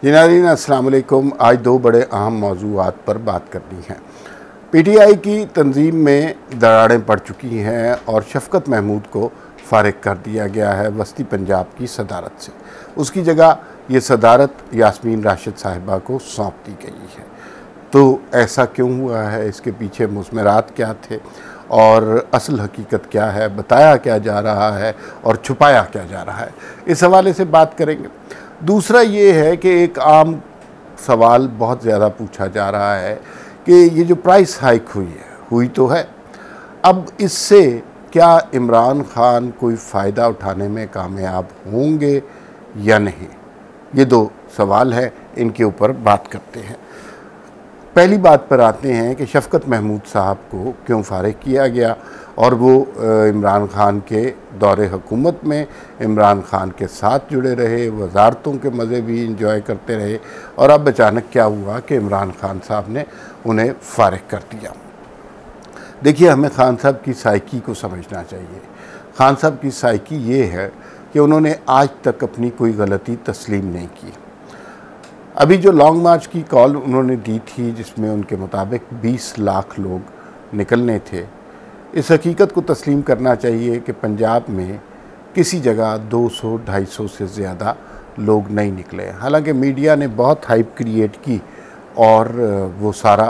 जी नाज़रीन अस्सलाम वालेकुम। आज दो बड़े अहम मौज़ूआत पर बात करनी है। पीटीआई की तंजीम में दरारें पड़ चुकी हैं और शफ़क़त महमूद को फ़ारिग कर दिया गया है वस्ती पंजाब की सदारत से। उसकी जगह ये सदारत यास्मीन राशिद साहिबा को सौंप दी गई है। तो ऐसा क्यों हुआ है, इसके पीछे मुज़मरात क्या थे और असल हकीकत क्या है, बताया क्या जा रहा है और छुपाया क्या जा रहा है, इस हवाले से बात करेंगे। दूसरा ये है कि एक आम सवाल बहुत ज़्यादा पूछा जा रहा है कि ये जो प्राइस हाइक हुई तो है, अब इससे क्या इमरान खान कोई फ़ायदा उठाने में कामयाब होंगे या नहीं। ये दो सवाल है, इनके ऊपर बात करते हैं। पहली बात पर आते हैं कि शफ़क़त महमूद साहब को क्यों फ़ारिग किया गया और वो इमरान खान के दौरे हुकूमत में इमरान खान के साथ जुड़े रहे, वज़ारतों के मज़े भी इंजॉय करते रहे, और अब अचानक क्या हुआ कि इमरान खान साहब ने उन्हें फ़ारिग कर दिया। देखिए, हमें खान साहब की साइकी को समझना चाहिए। खान साहब की साइकी ये है कि उन्होंने आज तक अपनी कोई गलती तस्लीम नहीं की। अभी जो लॉन्ग मार्च की कॉल उन्होंने दी थी, जिसमें उनके मुताबिक 20 लाख लोग निकलने थे, इस हकीकत को तस्लीम करना चाहिए कि पंजाब में किसी जगह 200-250 से ज़्यादा लोग नहीं निकले। हालांकि मीडिया ने बहुत हाइप क्रिएट की और वो सारा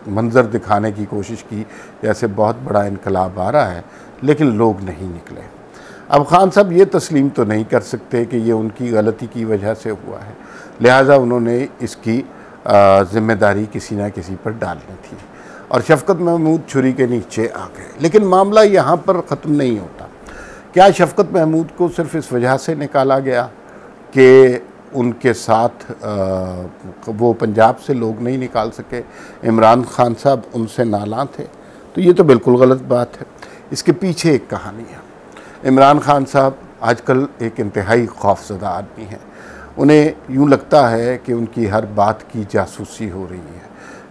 मंज़र दिखाने की कोशिश की जैसे बहुत बड़ा इनकलाब आ रहा है, लेकिन लोग नहीं निकले। अब खान साहब ये तस्लीम तो नहीं कर सकते कि ये उनकी गलती की वजह से हुआ है, लिहाजा उन्होंने इसकी ज़िम्मेदारी किसी न किसी पर डालनी थी और शफ़क़त महमूद छुरी के नीचे आ गए। लेकिन मामला यहाँ पर ख़त्म नहीं होता। क्या शफ़क़त महमूद को सिर्फ़ इस वजह से निकाला गया कि उनके साथ वो पंजाब से लोग नहीं निकाल सके, इमरान खान साहब उनसे नालां थे? तो ये तो बिल्कुल गलत बात है। इसके पीछे एक कहानी है। इमरान खान साहब आजकल एक इंतहाई खौफज़दा आदमी हैं। उन्हें यूँ लगता है कि उनकी हर बात की जासूसी हो रही है।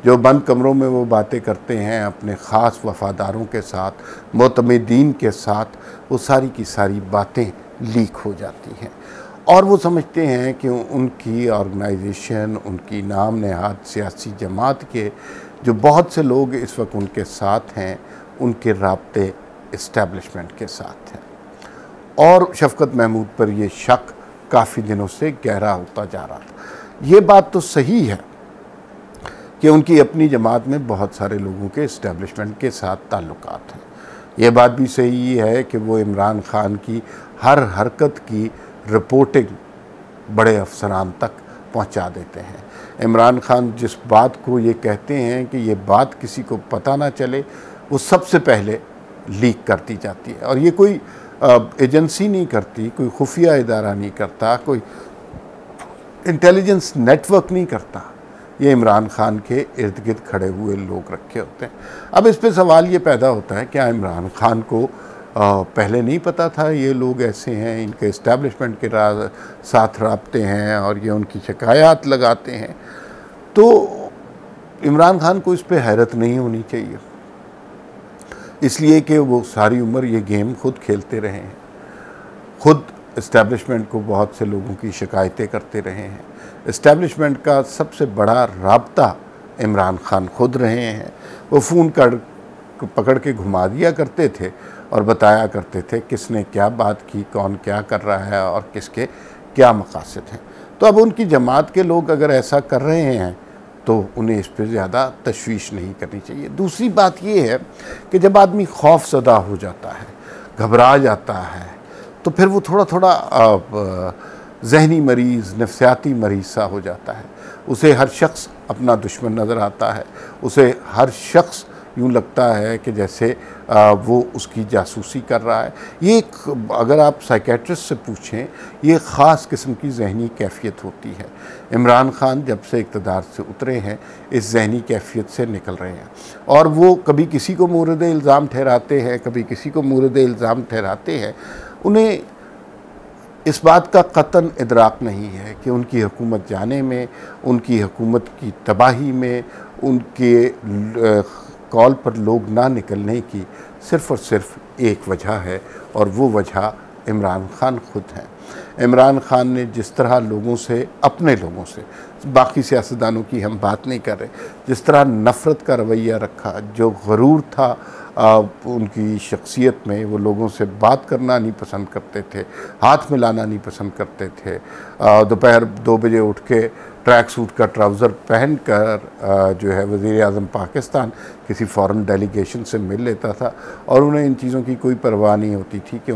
जो बंद कमरों में वो बातें करते हैं अपने ख़ास वफ़ादारों के साथ, मोतमिदीन के साथ, वो सारी की सारी बातें लीक हो जाती हैं और वो समझते हैं कि उनकी ऑर्गेनाइजेशन, उनकी नाम नहाद सियासी जमात के जो बहुत से लोग इस वक्त उनके साथ हैं, उनके राब्ते इस्टेब्लिशमेंट के साथ हैं। और शफ़क़त महमूद पर यह शक काफ़ी दिनों से गहरा होता जा रहा था। ये बात तो सही है कि उनकी अपनी जमात में बहुत सारे लोगों के इस्टेब्लिशमेंट के साथ ताल्लुकात हैं। ये बात भी सही है कि वो इमरान खान की हर हरकत की रिपोर्टिंग बड़े अफसरान तक पहुंचा देते हैं। इमरान खान जिस बात को ये कहते हैं कि ये बात किसी को पता ना चले, वो सबसे पहले लीक कर दी जाती है। और ये कोई एजेंसी नहीं करती, कोई खुफिया इदारा नहीं करता, कोई इंटेलिजेंस नेटवर्क नहीं करता, ये इमरान खान के इर्द गिर्द खड़े हुए लोग रखे होते हैं। अब इस पे सवाल ये पैदा होता है, क्या इमरान खान को पहले नहीं पता था ये लोग ऐसे हैं, इनके इस्टेब्लिशमेंट के साथ राब्ते हैं और ये उनकी शिकायत लगाते हैं? तो इमरान खान को इस पे हैरत नहीं होनी चाहिए, इसलिए कि वो सारी उम्र ये गेम खुद खेलते रहे हैं, खुद इस्टेब्लिशमेंट को बहुत से लोगों की शिकायतें करते रहे हैं। इस्टेब्लिशमेंट का सबसे बड़ा राब्ता इमरान खान खुद रहे हैं। वो फ़ोन पकड़ के घुमा दिया करते थे और बताया करते थे किसने क्या बात की, कौन क्या कर रहा है और किसके क्या मकासद हैं। तो अब उनकी जमात के लोग अगर ऐसा कर रहे हैं तो उन्हें इस पर ज़्यादा तशवीश नहीं करनी चाहिए। दूसरी बात ये है कि जब आदमी खौफज़दा हो जाता है, घबरा जाता है, तो फिर वो थोड़ा थोड़ा जहनी मरीज़, नफ्सियाती मरीज़ सा हो जाता है। उसे हर शख्स अपना दुश्मन नज़र आता है। उसे हर शख्स यूँ लगता है कि जैसे वो उसकी जासूसी कर रहा है। ये एक, अगर आप साइकेट्रिस्ट से पूछें, ये ख़ास किस्म की जहनी कैफियत होती है। इमरान खान जब से इक़्तिदार से उतरे हैं, इस जहनी कैफियत से निकल रहे हैं और वो कभी किसी को मोरद इल्ज़ाम ठहराते हैं, कभी किसी को मोरद इल्ज़ाम ठहराते हैं। उन्हें इस बात का कतन इदराक नहीं है कि उनकी हुकूमत जाने में, उनकी हुकूमत की तबाही में, उनके कॉल पर लोग ना निकलने की सिर्फ़ और सिर्फ एक वजह है और वो वजह इमरान खान खुद हैं। इमरान खान ने जिस तरह लोगों से, अपने लोगों से, बाकी सियासतदानों की हम बात नहीं कर रहे, जिस तरह नफ़रत का रवैया रखा, जो गरूर था उनकी शख्सियत में, वो लोगों से बात करना नहीं पसंद करते थे, हाथ मिलाना नहीं पसंद करते थे, दोपहर 2 बजे उठ के ट्रैक सूट का ट्राउज़र पहन कर जो है वज़ीर आज़म पाकिस्तान किसी फ़ॉरेन डेलीगेशन से मिल लेता था, और उन्हें इन चीज़ों की कोई परवाह नहीं होती थी कि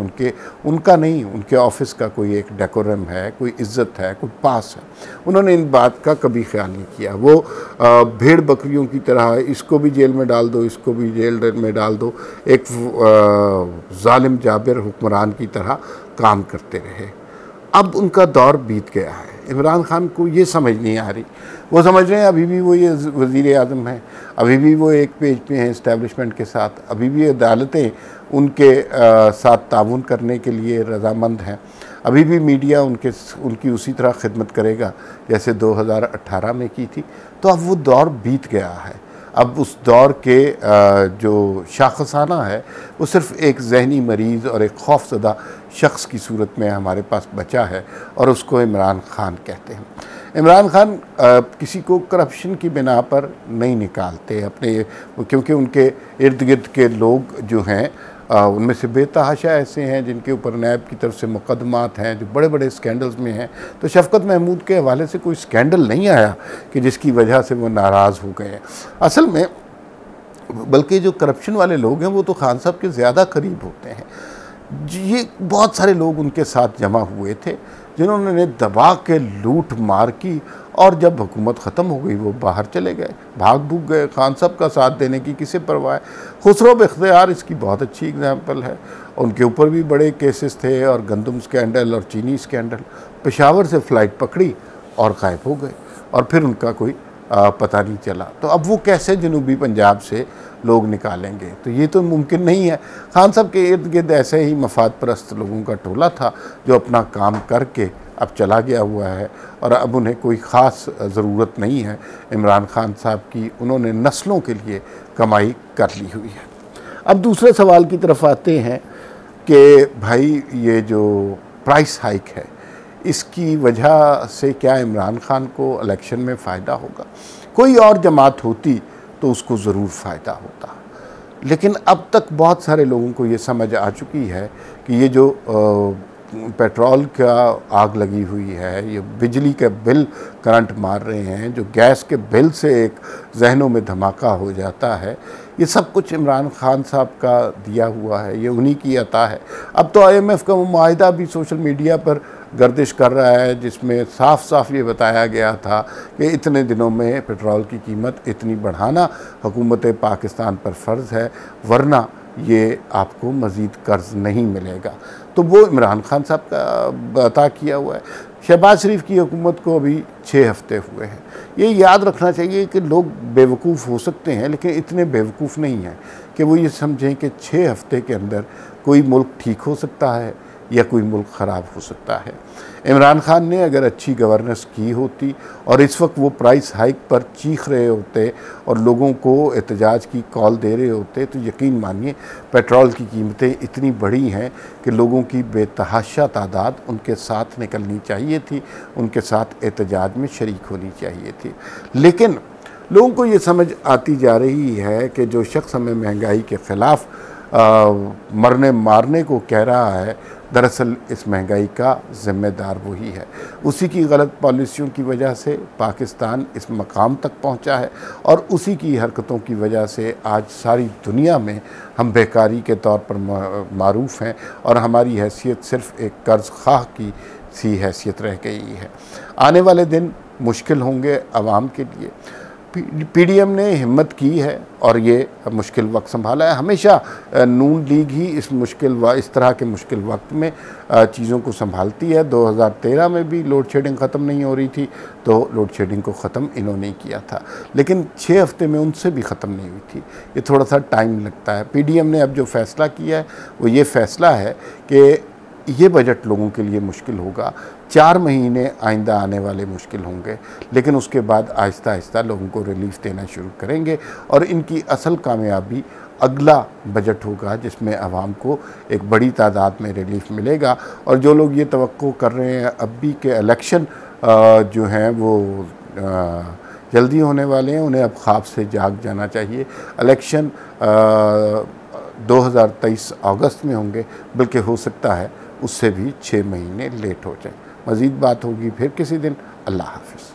उनका नहीं, उनके ऑफ़िस का कोई एक डेकोरम है, कोई इज़्ज़त है, कोई पास है। उन्होंने इन बात का कभी ख्याल नहीं किया। वो भेड़ बकरियों की तरह इसको भी जेल में डाल दो, इसको भी जेल में डाल दो, एक ज़ालिम जाबिर हुक्मरान की तरह काम करते रहे। अब उनका दौर बीत गया है। इमरान खान को ये समझ नहीं आ रही, वो समझ रहे हैं अभी भी वो ये वज़ीर आज़म हैं, अभी भी वो एक पेज पे हैं इस्टेब्लिशमेंट के साथ, अभी भी अदालतें उनके साथ ताउन करने के लिए रज़ामंद हैं, अभी भी मीडिया उनकी उसी तरह खिदमत करेगा जैसे 2018 में की थी। तो अब वो दौर बीत गया है। अब उस दौर के जो शाखसाना है वो सिर्फ़ एक जहनी मरीज़ और एक खौफज़दा शख्स की सूरत में हमारे पास बचा है, और उसको इमरान खान कहते हैं। इमरान खान किसी को करप्शन की बिना पर नहीं निकालते अपने, क्योंकि उनके इर्द गिर्द के लोग जो हैं उनमें से बेतहाशा ऐसे हैं जिनके ऊपर नैब की तरफ से मुकदमात हैं, जो बड़े बड़े स्कैंडल्स में हैं। तो शफ़क़त महमूद के हवाले से कोई स्कैंडल नहीं आया कि जिसकी वजह से वो नाराज़ हो गए हैं। असल में बल्कि जो करप्शन वाले लोग हैं वो तो खान साहब के ज़्यादा करीब होते हैं। ये बहुत सारे लोग उनके साथ जमा हुए थे जिन्होंने दबा के लूट मार की, और जब हुकूमत ख़त्म हो गई वो बाहर चले गए, भाग भूग गए। खान साहब का साथ देने की किसे परवाह है। खुसरो बख्तियार इसकी बहुत अच्छी एग्जाम्पल है। उनके ऊपर भी बड़े केसेस थे, और गंदम स्कैंडल और चीनी स्कैंडल। पेशावर से फ़्लाइट पकड़ी और गायब हो गए, और फिर उनका कोई पता नहीं चला। तो अब वो कैसे जनूबी पंजाब से लोग निकालेंगे? तो ये तो मुमकिन नहीं है। खान साहब के इर्द गिर्द ऐसे ही मफाद परस्त लोगों का टोला था जो अपना काम करके अब चला गया हुआ है, और अब उन्हें कोई ख़ास ज़रूरत नहीं है इमरान खान साहब की। उन्होंने नस्लों के लिए कमाई कर ली हुई है। अब दूसरे सवाल की तरफ आते हैं कि भाई ये जो प्राइस हाइक है, इसकी वजह से क्या इमरान खान को इलेक्शन में फ़ायदा होगा? कोई और जमात होती तो उसको ज़रूर फ़ायदा होता, लेकिन अब तक बहुत सारे लोगों को ये समझ आ चुकी है कि ये जो पेट्रोल का आग लगी हुई है, ये बिजली के बिल करंट मार रहे हैं, जो गैस के बिल से एक जहनों में धमाका हो जाता है, ये सब कुछ इमरान खान साहब का दिया हुआ है, ये उन्हीं की अता है। अब तो IMF का मुआहिदा भी सोशल मीडिया पर गर्दिश कर रहा है, जिसमें साफ साफ ये बताया गया था कि इतने दिनों में पेट्रोल की कीमत इतनी बढ़ाना हुकूमत पाकिस्तान पर फ़र्ज़ है, वरना ये आपको मज़ीद कर्ज़ नहीं मिलेगा। तो वो इमरान खान साहब का अता किया हुआ है। शहबाज शरीफ की हुकूमत को अभी 6 हफ़्ते हुए हैं। ये याद रखना चाहिए कि लोग बेवकूफ़ हो सकते हैं, लेकिन इतने बेवकूफ़ नहीं हैं कि वो ये समझें कि 6 हफ़्ते के अंदर कोई मुल्क ठीक हो सकता है या कोई मुल्क ख़राब हो सकता है। इमरान खान ने अगर अच्छी गवर्नेंस की होती और इस वक्त वो प्राइस हाइक पर चीख रहे होते और लोगों को एहतजाज की कॉल दे रहे होते, तो यकीन मानिए पेट्रोल की कीमतें इतनी बढ़ी हैं कि लोगों की बेतहाशा तादाद उनके साथ निकलनी चाहिए थी, उनके साथ एहतजाज में शरीक होनी चाहिए थी। लेकिन लोगों को ये समझ आती जा रही है कि जो शख्स हमें महंगाई के ख़िलाफ़ मरने मारने को कह रहा है, दरअसल इस महंगाई का ज़िम्मेदार वही है। उसी की गलत पॉलिसियों की वजह से पाकिस्तान इस मकाम तक पहुंचा है, और उसी की हरकतों की वजह से आज सारी दुनिया में हम बेकारी के तौर पर मारूफ़ हैं, और हमारी हैसियत सिर्फ़ एक कर्ज़ ख़्वाह की सी हैसियत रह गई है। आने वाले दिन मुश्किल होंगे आवाम के लिए। PDM ने हिम्मत की है और ये मुश्किल वक्त संभाला है। हमेशा नून लीग ही इस तरह के मुश्किल वक्त में चीज़ों को संभालती है। 2013 में भी लोड शेडिंग ख़त्म नहीं हो रही थी, तो लोड शेडिंग को ख़त्म इन्होंने ही किया था, लेकिन 6 हफ़्ते में उनसे भी ख़त्म नहीं हुई थी। ये थोड़ा सा टाइम लगता है। PDM ने अब जो फ़ैसला किया है वो ये फ़ैसला है कि ये बजट लोगों के लिए मुश्किल होगा, 4 महीने आइंदा आने वाले मुश्किल होंगे, लेकिन उसके बाद आहिस्ता आहिस्ता लोगों को रिलीफ देना शुरू करेंगे, और इनकी असल कामयाबी अगला बजट होगा जिसमें आवाम को एक बड़ी तादाद में रिलीफ मिलेगा। और जो लोग ये तवक्को कर रहे हैं अभी के इलेक्शन जो हैं वो जल्दी होने वाले हैं, उन्हें अब ख्वाब से जाग जाना चाहिए। इलेक्शन 2023 अगस्त में होंगे, बल्कि हो सकता है उससे भी 6 महीने लेट हो जाए। मज़ीद बात होगी फिर किसी दिन। अल्लाह हाफ़िज़।